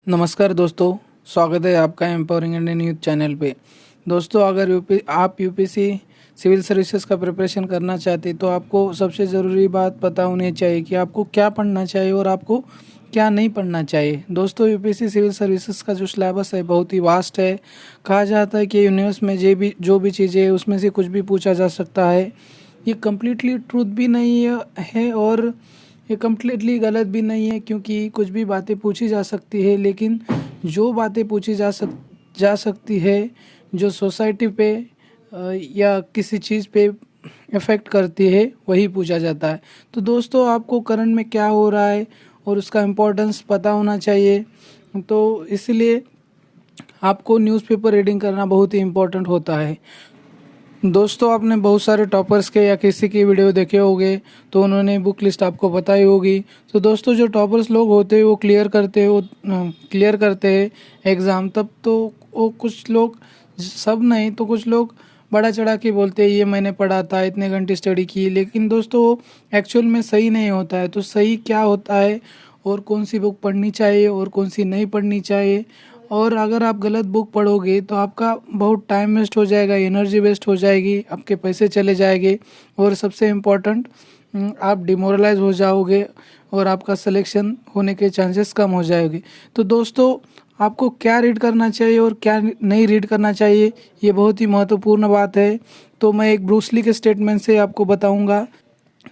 नमस्कार दोस्तों, स्वागत है आपका एम्पावरिंग इंडियन यूथ चैनल पे। दोस्तों, अगर आप यूपीएससी सिविल सर्विसेज का प्रिपरेशन करना चाहते हैं तो आपको सबसे ज़रूरी बात पता होनी चाहिए कि आपको क्या पढ़ना चाहिए और आपको क्या नहीं पढ़ना चाहिए। दोस्तों, यूपीएससी सिविल सर्विसेज का जो सिलेबस है बहुत ही वास्ट है। कहा जाता है कि यूनिवर्स में जो भी चीज़ें है उसमें से कुछ भी पूछा जा सकता है। ये कम्प्लीटली ट्रूथ भी नहीं है और ये कम्प्लीटली गलत भी नहीं है, क्योंकि कुछ भी बातें पूछी जा सकती है, लेकिन जो बातें पूछी जा सकती है जो सोसाइटी पे या किसी चीज़ पे इफ़ेक्ट करती है वही पूछा जाता है। तो दोस्तों, आपको करंट में क्या हो रहा है और उसका इम्पोर्टेंस पता होना चाहिए। तो इसलिए आपको न्यूज़पेपर रीडिंग करना बहुत ही इम्पोर्टेंट होता है। दोस्तों, आपने बहुत सारे टॉपर्स के या किसी की वीडियो देखे होंगे तो उन्होंने बुक लिस्ट आपको बताई होगी। तो दोस्तों, जो टॉपर्स लोग होते हैं वो क्लियर करते हैं एग्ज़ाम, तब तो वो कुछ लोग, सब नहीं तो कुछ लोग बड़ा चढ़ा के बोलते हैं ये मैंने पढ़ा था, इतने घंटे स्टडी की, लेकिन दोस्तों एक्चुअल में सही नहीं होता है। तो सही क्या होता है और कौन सी बुक पढ़नी चाहिए और कौन सी नहीं पढ़नी चाहिए, और अगर आप गलत बुक पढ़ोगे तो आपका बहुत टाइम वेस्ट हो जाएगा, एनर्जी वेस्ट हो जाएगी, आपके पैसे चले जाएंगे और सबसे इम्पोर्टेंट आप डिमोरलाइज हो जाओगे और आपका सिलेक्शन होने के चांसेस कम हो जाएंगे। तो दोस्तों, आपको क्या रीड करना चाहिए और क्या नहीं रीड करना चाहिए, ये बहुत ही महत्वपूर्ण बात है। तो मैं एक ब्रूस ली के स्टेटमेंट से आपको बताऊंगा।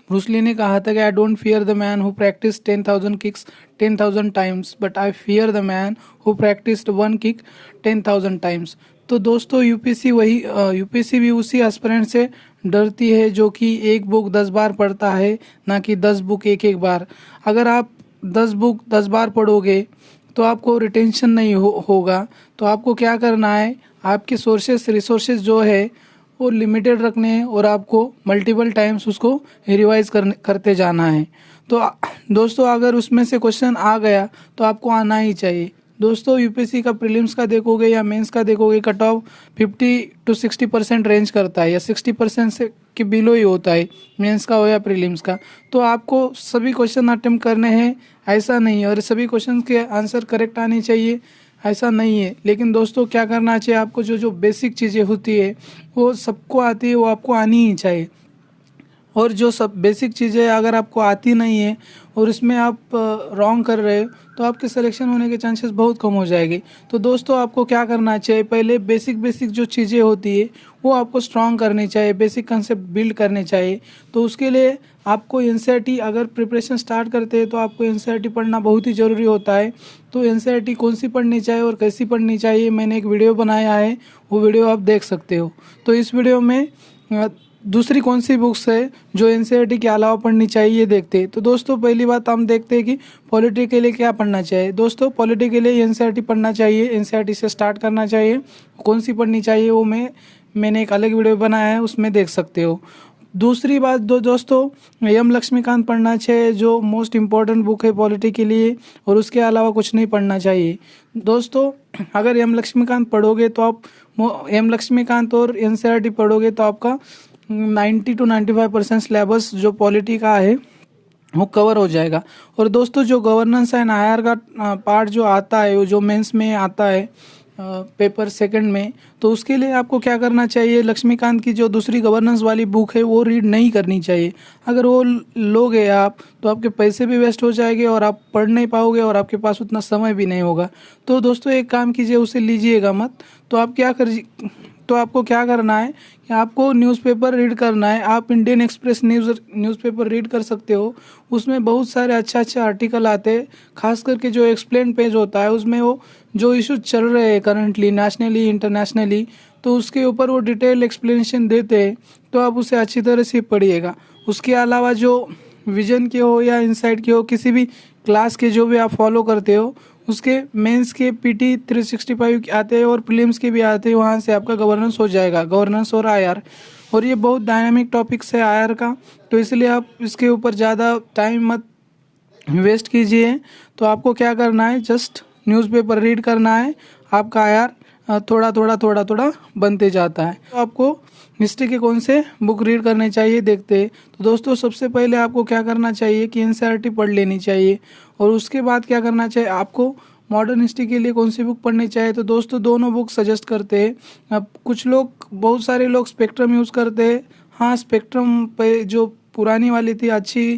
ब्रूस ली ने कहा था कि I don't fear the man who practice 10,000 kicks 10,000 times, but I fear the man who practised one kick 10,000 times. तो दोस्तों, यूपीएससी भी उसी एस्पिरेंट से डरती है जो कि एक बुक 10 बार पढ़ता है, ना कि 10 बुक एक एक बार। अगर आप 10 बुक 10 बार पढ़ोगे तो आपको रिटेंशन नहीं होगा। तो आपको क्या करना है, आपके रिसोर्सेज जो है वो लिमिटेड रखने हैं और आपको मल्टीपल टाइम्स उसको रिवाइज करते जाना है। तो दोस्तों, अगर उसमें से क्वेश्चन आ गया तो आपको आना ही चाहिए। दोस्तों, यूपीएससी का प्रीलिम्स का देखोगे या मेंस का देखोगे, कट ऑफ 50 to 60% रेंज करता है या 60% से के बिलो ही होता है, मेंस का हो या प्रीलिम्स का। तो आपको सभी क्वेश्चन अटेम्प्ट करने हैं ऐसा नहीं है, और सभी क्वेश्चन के आंसर करेक्ट आने चाहिए ऐसा नहीं है। लेकिन दोस्तों, क्या करना चाहिए, आपको जो बेसिक चीज़ें होती है वो सबको आती है, वो आपको आनी ही चाहिए। और जो सब बेसिक चीज़ें अगर आपको आती नहीं है और इसमें आप रॉन्ग कर रहे हो तो आपके सिलेक्शन होने के चांसेस बहुत कम हो जाएंगे। तो दोस्तों, आपको क्या करना चाहिए, पहले बेसिक जो चीज़ें होती है वो आपको स्ट्रॉन्ग करनी चाहिए, बेसिक कंसेप्ट बिल्ड करने चाहिए। तो उसके लिए आपको एनसीईआरटी, अगर प्रिपरेशन स्टार्ट करते हैं तो आपको एनसीईआरटी पढ़ना बहुत ही ज़रूरी होता है। तो एनसीईआरटी कौन सी पढ़नी चाहिए और कैसी पढ़नी चाहिए, मैंने एक वीडियो बनाया है, वो वीडियो आप देख सकते हो। तो इस वीडियो में दूसरी कौन सी बुक्स है जो एनसीईआरटी के अलावा पढ़नी चाहिए देखते हैं। तो दोस्तों, पहली बात हम देखते हैं कि पॉलिटी के लिए क्या पढ़ना चाहिए। दोस्तों, पॉलिटी के लिए एनसीईआरटी पढ़ना चाहिए, एनसीईआरटी से स्टार्ट करना चाहिए। कौन सी पढ़नी चाहिए वो मैंने एक अलग वीडियो बनाया है, उसमें देख सकते हो। दूसरी बात दोस्तों, एम लक्ष्मीकांत पढ़ना चाहिए, जो मोस्ट इम्पॉर्टेंट बुक है पॉलिटी के लिए, और उसके अलावा कुछ नहीं पढ़ना चाहिए। दोस्तों, अगर एम लक्ष्मीकांत पढ़ोगे तो आप एम लक्ष्मीकांत और एनसीईआरटी पढ़ोगे तो आपका 90 to 95% सिलेबस जो पॉलिटी का है वो कवर हो जाएगा। और दोस्तों, जो गवर्नेंस एंड आईआर का पार्ट जो आता है, वो जो मेंस में आता है पेपर सेकंड में, तो उसके लिए आपको क्या करना चाहिए, लक्ष्मीकांत की जो दूसरी गवर्नेंस वाली बुक है वो रीड नहीं करनी चाहिए। अगर वो लोगे आप तो आपके पैसे भी वेस्ट हो जाएंगे और आप पढ़ नहीं पाओगे और आपके पास उतना समय भी नहीं होगा। तो दोस्तों, एक काम कीजिए, उसे लीजिएगा मत। तो आपको क्या करना है कि आपको न्यूज़पेपर रीड करना है। आप इंडियन एक्सप्रेस न्यूज़पेपर रीड कर सकते हो, उसमें बहुत सारे अच्छे आर्टिकल आते हैं। खास करके जो एक्सप्लेन पेज होता है उसमें वो जो इश्यूज चल रहे हैं करंटली नेशनली इंटरनेशनली, तो उसके ऊपर वो डिटेल एक्सप्लेनेशन देते हैं। तो आप उसे अच्छी तरह से पढ़िएगा। उसके अलावा जो विजन के हो या इनसाइट के हो, किसी भी क्लास के जो भी आप फॉलो करते हो, उसके मेंस के पीटी 365 आते हैं और प्रीलिम्स के भी आते हैं, वहाँ से आपका गवर्नेंस हो जाएगा, गवर्नेंस और आईआर। और ये बहुत डायनामिक टॉपिक्स है आईआर का, तो इसलिए आप इसके ऊपर ज़्यादा टाइम मत वेस्ट कीजिए। तो आपको क्या करना है, जस्ट न्यूज़पेपर रीड करना है, आपका आईआर थोड़ा बनते जाता है। तो आपको हिस्ट्री के कौन से बुक रीड करने चाहिए देखते हैं। तो दोस्तों, सबसे पहले आपको क्या करना चाहिए कि एनसीईआरटी पढ़ लेनी चाहिए, और उसके बाद क्या करना चाहिए, आपको मॉडर्न हिस्ट्री के लिए कौन सी बुक पढ़नी चाहिए, तो दोस्तों दोनों बुक सजेस्ट करते हैं। अब कुछ लोग, बहुत सारे लोग स्पेक्ट्रम यूज़ करते हैं। हाँ, स्पेक्ट्रम पे जो पुरानी वाली थी अच्छी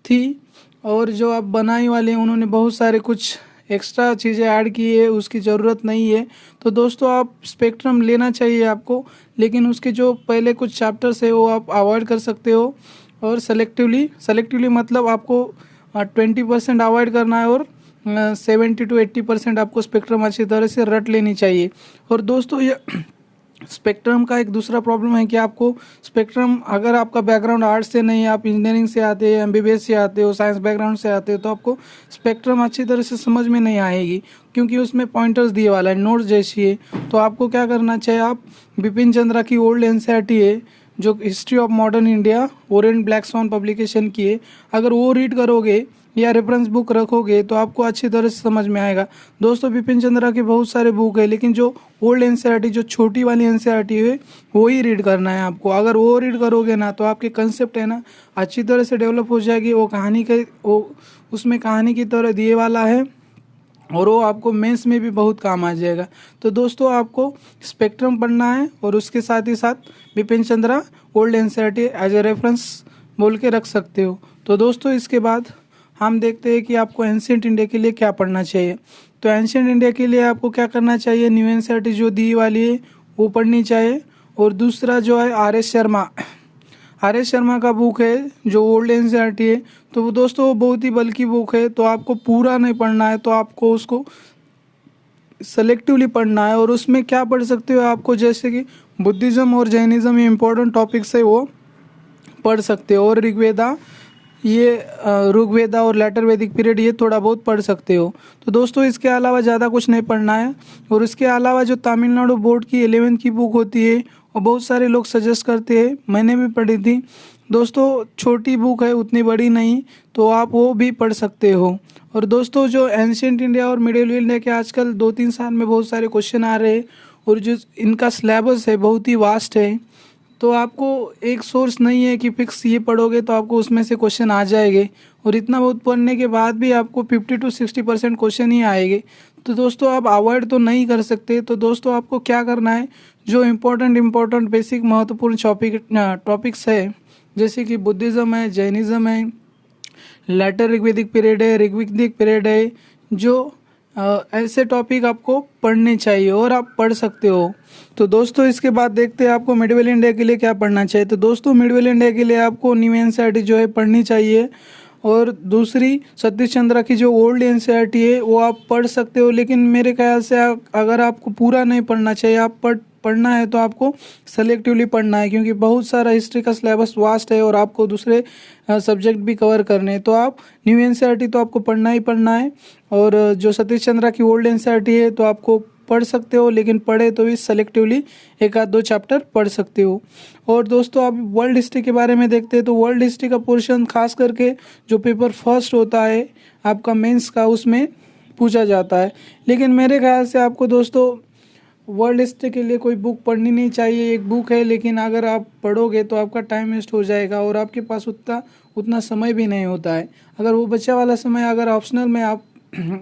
थी, और जो अब बनाई वाली उन्होंने बहुत सारे कुछ एक्स्ट्रा चीज़ें ऐड की है, उसकी ज़रूरत नहीं है। तो दोस्तों आप स्पेक्ट्रम लेना चाहिए आपको, लेकिन उसके जो पहले कुछ चैप्टर्स है वो आप अवॉइड कर सकते हो। और सेलेक्टिवली मतलब आपको 20% अवॉइड करना है, और 70 to 80% आपको स्पेक्ट्रम अच्छी तरह से रट लेनी चाहिए। और दोस्तों ये स्पेक्ट्रम का एक दूसरा प्रॉब्लम है कि आपको स्पेक्ट्रम, अगर आपका बैकग्राउंड आर्ट्स से नहीं है, आप इंजीनियरिंग से आते हैं, एमबीबीएस से आते हो, साइंस बैकग्राउंड से आते हो, तो आपको स्पेक्ट्रम अच्छी तरह से समझ में नहीं आएगी, क्योंकि उसमें पॉइंटर्स दिए वाला है, नोट्स जैसी है। तो आपको क्या करना चाहिए, आप बिपिन चंद्रा की ओल्ड एनसीईआरटी है जो history of modern India, Orient Black Swan publication की है, अगर वो रीड करोगे या रेफरेंस बुक रखोगे तो आपको अच्छी तरह से समझ में आएगा। दोस्तों बिपिन चंद्रा के बहुत सारे बुक है, लेकिन जो ओल्ड एनसीईआरटी, जो छोटी वाली एनसीईआरटी है, वो ही रीड करना है आपको। अगर वो रीड करोगे ना तो आपके कंसेप्ट है ना अच्छी तरह से डेवलप हो जाएगी। वो उसमें कहानी की तरह दिए वाला है, और वो आपको मेंस में भी बहुत काम आ जाएगा। तो दोस्तों आपको स्पेक्ट्रम पढ़ना है, और उसके साथ ही साथ Bipin Chandra old NCERT as a reference बोल के रख सकते हो। तो दोस्तों इसके बाद हम देखते हैं कि आपको एंशिएंट इंडिया के लिए क्या पढ़ना चाहिए। तो एंशिएंट इंडिया के लिए आपको क्या करना चाहिए, न्यू एनसीईआरटी जो दी वाली है वो पढ़नी चाहिए। और दूसरा जो है आर एस शर्मा का बुक है जो ओल्ड एनसीईआरटी है, तो वो दोस्तों वो बहुत ही बल्कि बुक है, तो आपको पूरा नहीं पढ़ना है, तो आपको उसको सेलेक्टिवली पढ़ना है। और उसमें क्या पढ़ सकते हो आपको, जैसे कि बुद्धिज़्म और जैनिज़्म, ये इंपॉर्टेंट टॉपिक्स है, वो पढ़ सकते हो। और ऋग्वेदा और लेटर वैदिक पीरियड ये थोड़ा बहुत पढ़ सकते हो। तो दोस्तों इसके अलावा ज़्यादा कुछ नहीं पढ़ना है। और इसके अलावा जो तमिलनाडु बोर्ड की 11वीं की बुक होती है, और बहुत सारे लोग सजेस्ट करते हैं, मैंने भी पढ़ी थी दोस्तों, छोटी बुक है, उतनी बड़ी नहीं, तो आप वो भी पढ़ सकते हो। और दोस्तों जो एंशिएंट इंडिया और मिडिवल इंडिया के आजकल 2-3 साल में बहुत सारे क्वेश्चन आ रहे हैं, और जो इनका सिलेबस है बहुत ही वास्ट है, तो आपको एक सोर्स नहीं है कि फिक्स ये पढ़ोगे तो आपको उसमें से क्वेश्चन आ जाएंगे। और इतना बहुत पढ़ने के बाद भी आपको 50 to 60% क्वेश्चन ही आएंगे। तो दोस्तों आप अवॉइड तो नहीं कर सकते। तो दोस्तों आपको क्या करना है, जो इम्पोर्टेंट बेसिक महत्वपूर्ण टॉपिक्स है, जैसे कि बुद्धिज़्म है, जैनिज़्म है, लेटर ऋग्वेदिक पीरियड है, जो ऐसे टॉपिक आपको पढ़ने चाहिए और आप पढ़ सकते हो। तो दोस्तों इसके बाद देखते हैं आपको मिडिवल इंडिया के लिए क्या पढ़ना चाहिए। तो दोस्तों मिडिवल इंडिया के लिए आपको न्यू एनसीईआरटी जो है पढ़नी चाहिए, और दूसरी सतीश चंद्रा की जो ओल्ड एनसीईआरटी है वो आप पढ़ सकते हो। लेकिन मेरे ख्याल से अगर आपको पूरा नहीं पढ़ना चाहिए, आप पढ़ना है तो आपको सेलेक्टिवली पढ़ना है, क्योंकि बहुत सारा हिस्ट्री का सिलेबस वास्ट है और आपको दूसरे सब्जेक्ट भी कवर करने हैं। तो आप न्यू एनसीईआरटी तो आपको पढ़ना ही पढ़ना है, और जो सतीश चंद्रा की ओल्ड एनसीईआरटी है तो आपको पढ़ सकते हो, लेकिन पढ़े तो भी सेलेक्टिवली 1-2 चैप्टर पढ़ सकते हो। और दोस्तों आप वर्ल्ड हिस्ट्री के बारे में देखते हैं, तो वर्ल्ड हिस्ट्री का पोर्शन खास करके जो पेपर फर्स्ट होता है आपका मेंस का, उसमें पूछा जाता है। लेकिन मेरे ख्याल से आपको दोस्तों वर्ल्ड हिस्ट्री के लिए कोई बुक पढ़नी नहीं चाहिए। एक बुक है, लेकिन अगर आप पढ़ोगे तो आपका टाइम वेस्ट हो जाएगा, और आपके पास उतना समय भी नहीं होता है। अगर वो बचा वाला समय अगर ऑप्शनल में आप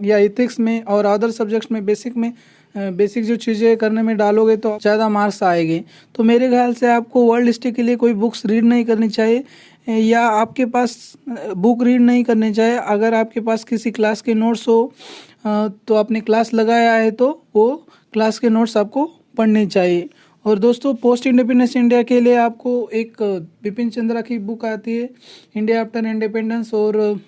या इथिक्स में और अदर सब्जेक्ट्स में बेसिक जो चीज़ें करने में डालोगे तो ज़्यादा मार्क्स आएंगे। तो मेरे ख्याल से आपको वर्ल्ड हिस्ट्री के लिए कोई बुक्स रीड नहीं करनी चाहिए, या आपके पास बुक रीड नहीं करनी चाहिए। अगर आपके पास किसी क्लास के नोट्स हो तो आपने क्लास लगाया है तो वो क्लास के नोट्स आपको पढ़ने चाहिए। और दोस्तों पोस्ट इंडिपेंडेंस इंडिया के लिए आपको एक बिपिन चंद्रा की बुक आती है, इंडिया आफ्टर इंडिपेंडेंस, और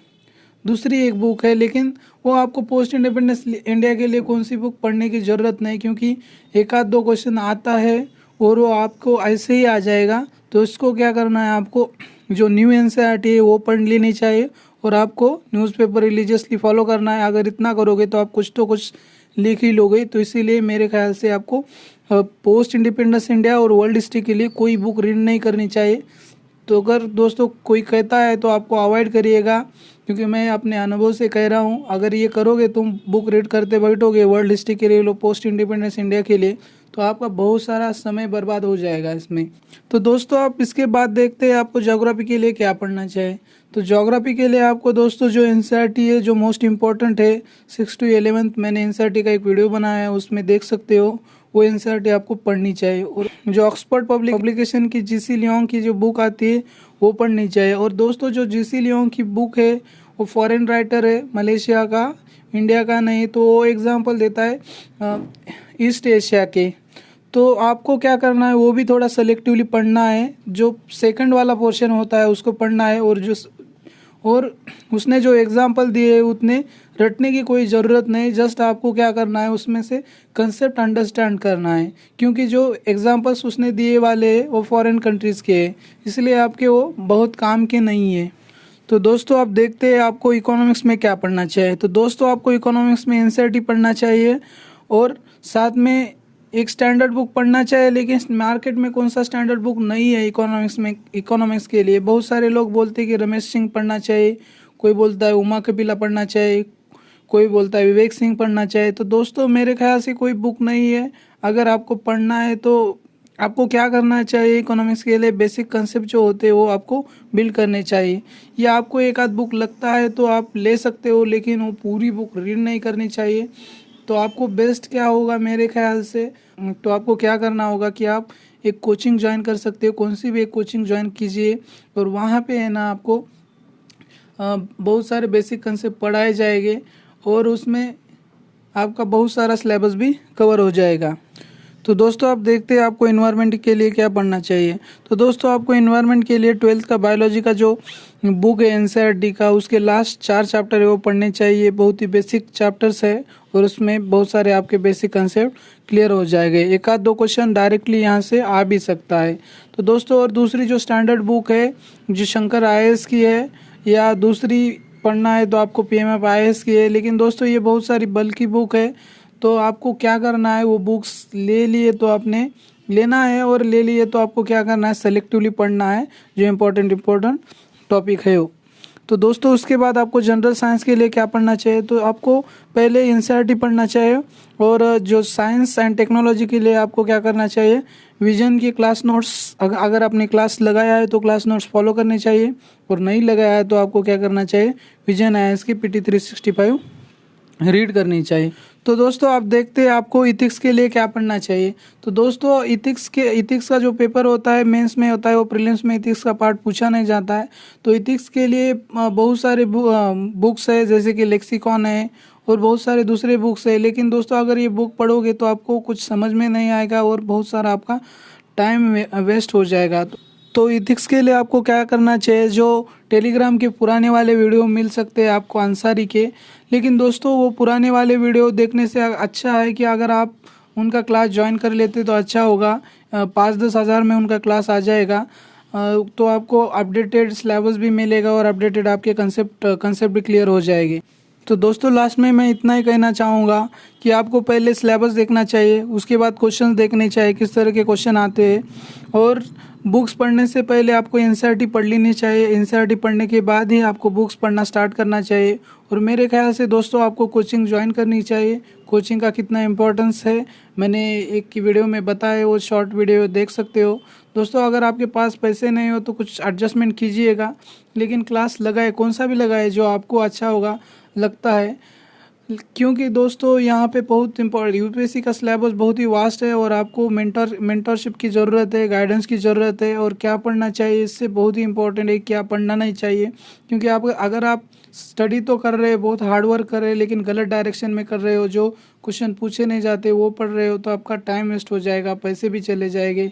दूसरी एक बुक है, लेकिन वो आपको पोस्ट इंडिपेंडेंस इंडिया के लिए कौन सी बुक पढ़ने की ज़रूरत नहीं, क्योंकि 1-2 क्वेश्चन आता है और वो आपको ऐसे ही आ जाएगा। तो इसको क्या करना है, आपको जो न्यू एनसीईआरटी है वो पढ़ लेनी चाहिए, और आपको न्यूज़पेपर रिलीजियसली फॉलो करना है। अगर इतना करोगे तो आप कुछ तो कुछ लिख ही लोगे। तो इसीलिए मेरे ख्याल से आपको पोस्ट इंडिपेंडेंस इंडिया और वर्ल्ड हिस्ट्री के लिए कोई बुक रीड नहीं करनी चाहिए। तो अगर दोस्तों कोई कहता है तो आपको अवॉइड करिएगा, क्योंकि मैं अपने अनुभव से कह रहा हूँ। अगर ये करोगे, तुम बुक रीड करते बैठोगे वर्ल्ड हिस्ट्री के लिए, लो पोस्ट इंडिपेंडेंस इंडिया के लिए, तो आपका बहुत सारा समय बर्बाद हो जाएगा इसमें। तो दोस्तों आप इसके बाद देखते हैं आपको ज्योग्राफी के लिए क्या पढ़ना चाहिए। तो ज्योग्राफी के लिए आपको दोस्तों जो एनसीईआरटी है, जो मोस्ट इम्पॉर्टेंट है 6 to 11, मैंने एनसीईआरटी का एक वीडियो बनाया है, उसमें देख सकते हो। वो एनसीईआरटी आपको पढ़नी चाहिए। और जो ऑक्सफोर्ड पब्लिकेशन की जीसी लियोंग की जो बुक आती है वो पढ़नी चाहिए। और दोस्तों जो जीसी लियोंग की बुक है वो फॉरेन राइटर है, मलेशिया का, इंडिया का नहीं। तो वो एग्जाम्पल देता है ईस्ट एशिया के। तो आपको क्या करना है, वो भी थोड़ा सेलेक्टिवली पढ़ना है। जो सेकंड वाला पोर्शन होता है उसको पढ़ना है। और उसने जो एग्जाम्पल दिए है उतने रटने की कोई ज़रूरत नहीं। जस्ट आपको क्या करना है, उसमें से कंसेप्ट अंडरस्टैंड करना है। क्योंकि जो एग्जाम्पल्स उसने दिए वाले हैं वो फॉरेन कंट्रीज़ के हैं, इसलिए आपके वो बहुत काम के नहीं है। तो दोस्तों आप देखते हैं आपको इकोनॉमिक्स में क्या पढ़ना चाहिए। तो दोस्तों आपको इकोनॉमिक्स में एनसीईआरटी पढ़ना चाहिए और साथ में एक स्टैंडर्ड बुक पढ़ना चाहिए। लेकिन मार्केट में कौन सा स्टैंडर्ड बुक नहीं है इकोनॉमिक्स में? इकोनॉमिक्स के लिए बहुत सारे लोग बोलते हैं कि रमेश सिंह पढ़ना चाहिए, कोई बोलता है उमा कपिला पढ़ना चाहिए, कोई बोलता है विवेक सिंह पढ़ना चाहिए। तो दोस्तों मेरे ख्याल से कोई बुक नहीं है। अगर आपको पढ़ना है तो आपको क्या करना चाहिए, इकोनॉमिक्स के लिए बेसिक कंसेप्ट जो होते हैं वो आपको बिल्ड करने चाहिए। या आपको एक आध बुक लगता है तो आप ले सकते हो, लेकिन वो पूरी बुक रीड नहीं करनी चाहिए। तो आपको बेस्ट क्या होगा मेरे ख्याल से, तो आपको क्या करना होगा कि आप एक कोचिंग ज्वाइन कर सकते हो, कौन सी भी एक कोचिंग ज्वाइन कीजिए। और वहाँ पे है ना आपको बहुत सारे बेसिक कंसेप्ट पढ़ाए जाएंगे और उसमें आपका बहुत सारा सिलेबस भी कवर हो जाएगा। तो दोस्तों आप देखते हैं आपको इन्वायरमेंट के लिए क्या पढ़ना चाहिए। तो दोस्तों आपको इन्वायरमेंट के लिए 12th का बायोलॉजी का जो बुक है एनसीईआरटी का, उसके लास्ट 4 चैप्टर है वो पढ़ने चाहिए। बहुत ही बेसिक चैप्टर्स है और उसमें बहुत सारे आपके बेसिक कंसेप्ट क्लियर हो जाएंगे। एक आध दो क्वेश्चन डायरेक्टली यहाँ से आ भी सकता है। तो दोस्तों और दूसरी जो स्टैंडर्ड बुक है जो शंकर आईएएस की है, या दूसरी पढ़ना है तो आपको पीएमएफ आईएएस की है। लेकिन दोस्तों ये बहुत सारी बल्कि बुक है, तो आपको क्या करना है, वो बुक्स ले लिए तो आपने लेना है, और ले लिए तो आपको क्या करना है, सेलेक्टिवली पढ़ना है जो इम्पोर्टेंट टॉपिक है वो। तो दोस्तों उसके बाद आपको जनरल साइंस के लिए क्या पढ़ना चाहिए, तो आपको पहले एनसीईआरटी पढ़ना चाहिए। और जो साइंस एंड टेक्नोलॉजी के लिए आपको क्या करना चाहिए, विजन की क्लास नोट्स, अगर आपने क्लास लगाया है तो क्लास नोट्स फॉलो करने चाहिए, और नहीं लगाया है तो आपको क्या करना चाहिए, विजन आईएएस की PT 365 रीड करनी चाहिए। तो दोस्तों आप देखते हैं आपको इथिक्स के लिए क्या पढ़ना चाहिए। तो दोस्तों इथिक्स का जो पेपर होता है मेंस में होता है, वो प्रीलिम्स में इथिक्स का पार्ट पूछा नहीं जाता है। तो इथिक्स के लिए बहुत सारे बुक्स है, जैसे कि लेक्सिकॉन है और बहुत सारे दूसरे बुक्स है। लेकिन दोस्तों अगर ये बुक पढ़ोगे तो आपको कुछ समझ में नहीं आएगा और बहुत सारा आपका टाइम वेस्ट हो जाएगा। तो इथिक्स के लिए आपको क्या करना चाहिए, जो टेलीग्राम के पुराने वाले वीडियो मिल सकते हैं आपको अंसारी के। लेकिन दोस्तों वो पुराने वाले वीडियो देखने से अच्छा है कि अगर आप उनका क्लास ज्वाइन कर लेते तो अच्छा होगा। 5-10 हज़ार में उनका क्लास आ जाएगा। तो आपको अपडेटेड सिलेबस भी मिलेगा और अपडेटेड आपके कंसेप्ट भी क्लियर हो जाएंगे। तो दोस्तों लास्ट में मैं इतना ही कहना चाहूँगा कि आपको पहले सिलेबस देखना चाहिए, उसके बाद क्वेश्चंस देखने चाहिए किस तरह के क्वेश्चन आते हैं। और बुक्स पढ़ने से पहले आपको एनसीईआरटी पढ़ लेनी चाहिए। एनसीईआरटी पढ़ने के बाद ही आपको बुक्स पढ़ना स्टार्ट करना चाहिए। और मेरे ख्याल से दोस्तों आपको कोचिंग ज्वाइन करनी चाहिए। कोचिंग का कितना इम्पोर्टेंस है मैंने एक की वीडियो में बताया, वो शॉर्ट वीडियो देख सकते हो। दोस्तों अगर आपके पास पैसे नहीं हो तो कुछ एडजस्टमेंट कीजिएगा, लेकिन क्लास लगाए, कौन सा भी लगाए जो आपको अच्छा होगा लगता है। क्योंकि दोस्तों यहाँ पे बहुत इम्पोर्टेंट यूपीएससी का सिलेबस बहुत ही वास्ट है और आपको मेंटरशिप की ज़रूरत है, गाइडेंस की ज़रूरत है। और क्या पढ़ना चाहिए इससे बहुत ही इम्पोर्टेंट है, क्या पढ़ना नहीं चाहिए। क्योंकि अगर आप स्टडी तो कर रहे हो, बहुत हार्ड वर्क कर रहे हो, लेकिन गलत डायरेक्शन में कर रहे हो, जो क्वेश्चन पूछे नहीं जाते वो पढ़ रहे हो, तो आपका टाइम वेस्ट हो जाएगा, पैसे भी चले जाएंगे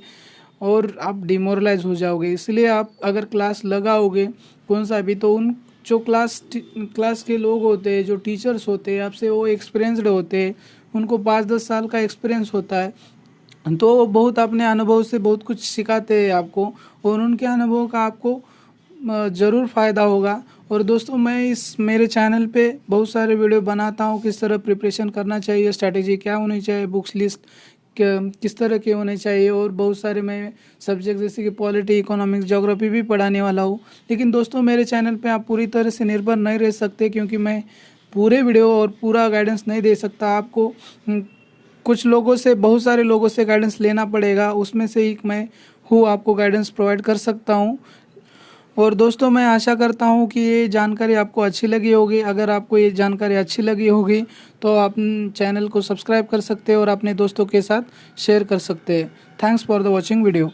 और आप डिमोरलाइज हो जाओगे। इसलिए आप अगर क्लास लगाओगे कौन सा भी, तो उन जो क्लास के लोग होते हैं, जो टीचर्स होते हैं आपसे, वो एक्सपीरियंसड होते हैं, उनको 5-10 साल का एक्सपीरियंस होता है। तो वो बहुत अपने अनुभव से बहुत कुछ सिखाते हैं आपको, और उनके अनुभव का आपको ज़रूर फ़ायदा होगा। और दोस्तों मैं इस मेरे चैनल पे बहुत सारे वीडियो बनाता हूँ, किस तरह प्रिपरेशन करना चाहिए, स्ट्रैटेजी क्या होनी चाहिए, बुक्स लिस्ट किस तरह के होने चाहिए, और बहुत सारे मैं सब्जेक्ट जैसे कि पॉलिटी, इकोनॉमिक्स, ज्योग्राफी भी पढ़ाने वाला हूँ। लेकिन दोस्तों मेरे चैनल पे आप पूरी तरह से निर्भर नहीं रह सकते, क्योंकि मैं पूरे वीडियो और पूरा गाइडेंस नहीं दे सकता आपको। कुछ लोगों से, बहुत सारे लोगों से गाइडेंस लेना पड़ेगा, उसमें से एक मैं हूँ, आपको गाइडेंस प्रोवाइड कर सकता हूँ। और दोस्तों मैं आशा करता हूँ कि ये जानकारी आपको अच्छी लगी होगी। अगर आपको ये जानकारी अच्छी लगी होगी तो आप चैनल को सब्सक्राइब कर सकते हैं और अपने दोस्तों के साथ शेयर कर सकते हैं। Thanks for the watching video.